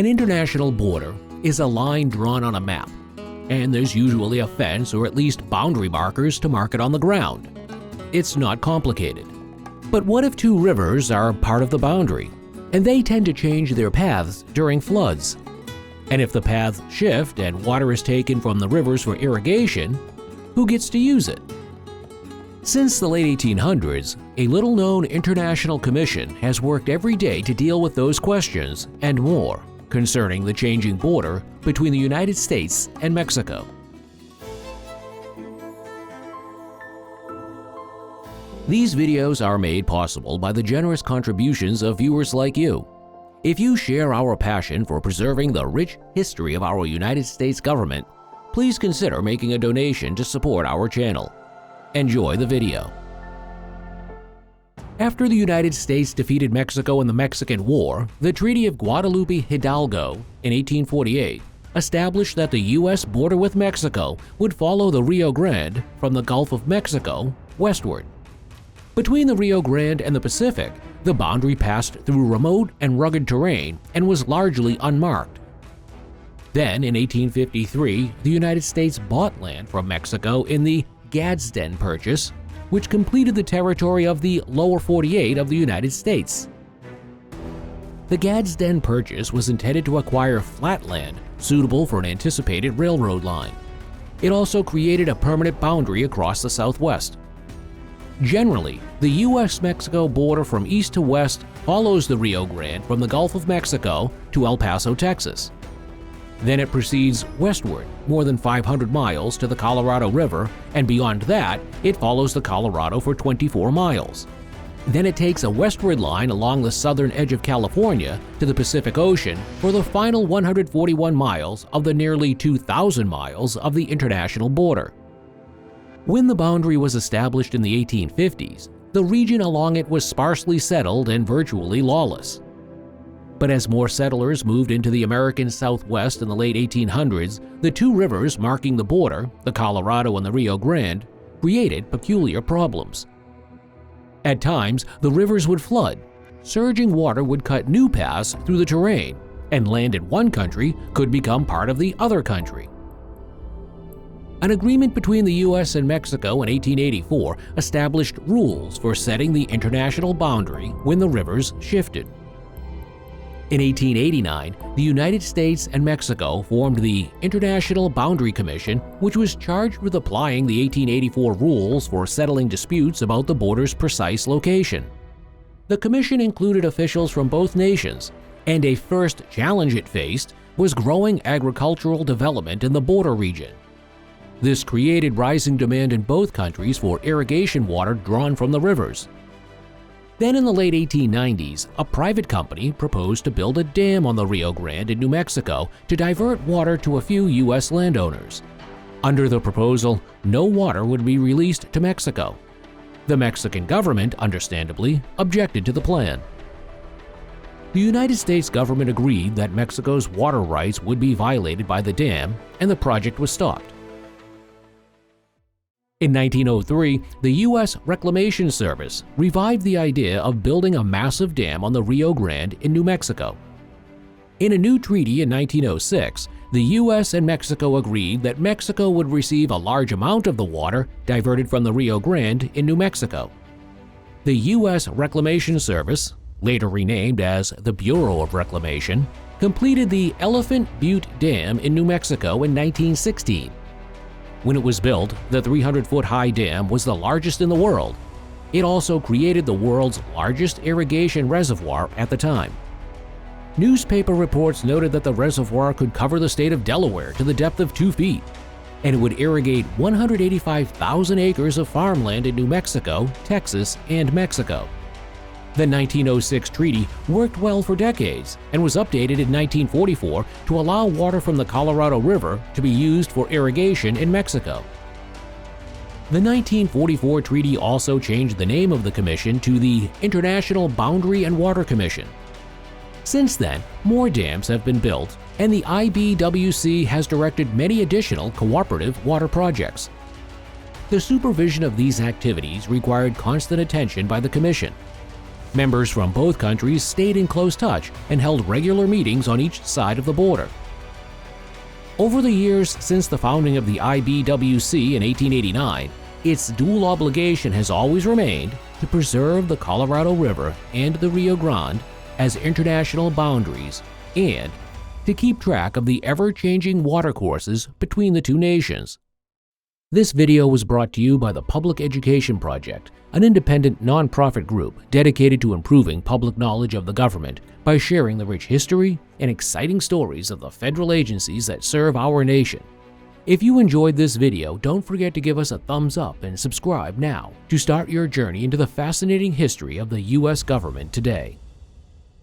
An international border is a line drawn on a map, and there's usually a fence or at least boundary markers to mark it on the ground. It's not complicated. But what if two rivers are part of the boundary, and they tend to change their paths during floods? And if the paths shift and water is taken from the rivers for irrigation, who gets to use it? Since the late 1800s, a little-known international commission has worked every day to deal with those questions and more concerning the changing border between the United States and Mexico. These videos are made possible by the generous contributions of viewers like you. If you share our passion for preserving the rich history of our United States government, please consider making a donation to support our channel. Enjoy the video. After the United States defeated Mexico in the Mexican War, the Treaty of Guadalupe Hidalgo in 1848 established that the U.S. border with Mexico would follow the Rio Grande from the Gulf of Mexico westward. Between the Rio Grande and the Pacific, the boundary passed through remote and rugged terrain and was largely unmarked. Then, in 1853, the United States bought land from Mexico in the Gadsden Purchase, which completed the territory of the lower 48 of the United States. The Gadsden Purchase was intended to acquire flat land suitable for an anticipated railroad line. It also created a permanent boundary across the Southwest. Generally, the U.S.-Mexico border from east to west follows the Rio Grande from the Gulf of Mexico to El Paso, Texas. Then it proceeds westward more than 500 miles to the Colorado River, and beyond that, it follows the Colorado for 24 miles. Then it takes a westward line along the southern edge of California to the Pacific Ocean for the final 141 miles of the nearly 2,000 miles of the international border. When the boundary was established in the 1850s, the region along it was sparsely settled and virtually lawless. But as more settlers moved into the American Southwest in the late 1800s, the two rivers marking the border, the Colorado and the Rio Grande, created peculiar problems. At times, the rivers would flood. Surging water would cut new paths through the terrain, and land in one country could become part of the other country. An agreement between the U.S. and Mexico in 1884 established rules for setting the international boundary when the rivers shifted. In 1889, the United States and Mexico formed the International Boundary Commission, which was charged with applying the 1884 rules for settling disputes about the border's precise location. The commission included officials from both nations, and a first challenge it faced was growing agricultural development in the border region. This created rising demand in both countries for irrigation water drawn from the rivers. Then in the late 1890s, a private company proposed to build a dam on the Rio Grande in New Mexico to divert water to a few U.S. landowners. Under the proposal, no water would be released to Mexico. The Mexican government, understandably, objected to the plan. The United States government agreed that Mexico's water rights would be violated by the dam, and the project was stopped. In 1903, the U.S. Reclamation Service revived the idea of building a massive dam on the Rio Grande in New Mexico. In a new treaty in 1906, the U.S. and Mexico agreed that Mexico would receive a large amount of the water diverted from the Rio Grande in New Mexico. The U.S. Reclamation Service, later renamed as the Bureau of Reclamation, completed the Elephant Butte Dam in New Mexico in 1916. When it was built, the 300-foot-high dam was the largest in the world. It also created the world's largest irrigation reservoir at the time. Newspaper reports noted that the reservoir could cover the state of Delaware to the depth of 2 feet, and it would irrigate 185,000 acres of farmland in New Mexico, Texas, and Mexico. The 1906 treaty worked well for decades and was updated in 1944 to allow water from the Colorado River to be used for irrigation in Mexico. The 1944 treaty also changed the name of the commission to the International Boundary and Water Commission. Since then, more dams have been built, and the IBWC has directed many additional cooperative water projects. The supervision of these activities required constant attention by the Commission. Members from both countries stayed in close touch and held regular meetings on each side of the border. Over the years since the founding of the IBWC in 1889, its dual obligation has always remained to preserve the Colorado River and the Rio Grande as international boundaries and to keep track of the ever-changing watercourses between the two nations. This video was brought to you by the Public Education Project, an independent nonprofit group dedicated to improving public knowledge of the government by sharing the rich history and exciting stories of the federal agencies that serve our nation. If you enjoyed this video, don't forget to give us a thumbs up and subscribe now to start your journey into the fascinating history of the U.S. government today.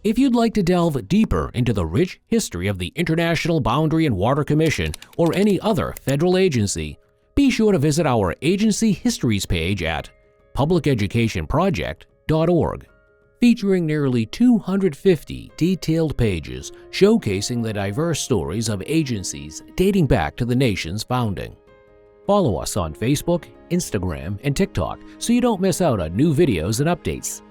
If you'd like to delve deeper into the rich history of the International Boundary and Water Commission or any other federal agency, be sure to visit our agency histories page at publiceducationproject.org, featuring nearly 250 detailed pages showcasing the diverse stories of agencies dating back to the nation's founding. Follow us on Facebook, Instagram, and TikTok so you don't miss out on new videos and updates.